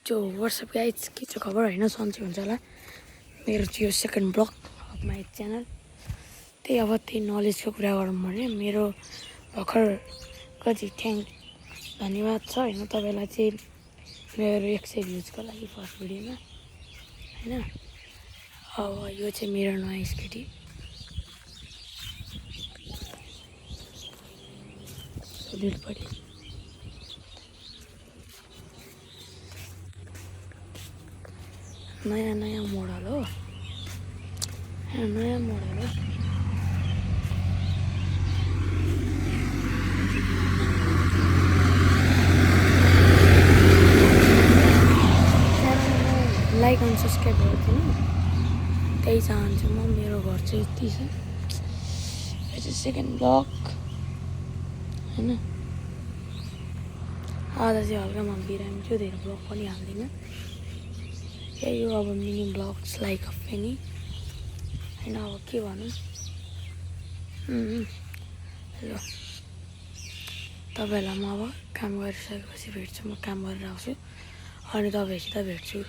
जो WhatsApp guys के छ खबर होइन सन्चै हुन्छ होला मेरो चाहिँ यो second blog of my channel त्यही अब त्यही नलेजको कुरा गरौँ भने मेरो भर्खर कति धन्यवाद छ होइन तपाईँलाई चाहिँ मेरो 100 भ्युजको लागि फर्स्ट भिडियोमा होइन अब यो चाहिँ मेरो नयाँ स्कुटी दिलपट्टि नयाँ मोडल हो नयाँ मोडल हो लाइक एन्ड सब्सक्राइब गरिदिनु त्यही चाहन्छु म मेरो घर चाहिँ यति छ यो चाहिँ सेकेन्ड ब्लग होइन आज चाहिँ हल्कामा बिरामी छु धेरै ब्लग पनि हाल्दिनँ यही हो अब mini blogs like of Penny होइन अब के भनौँ ल तपाईँहरूलाई म अब काम गरिसकेपछि भेट्छु म काम गरेर आउँछु अनि तपाईँसित भेट्छु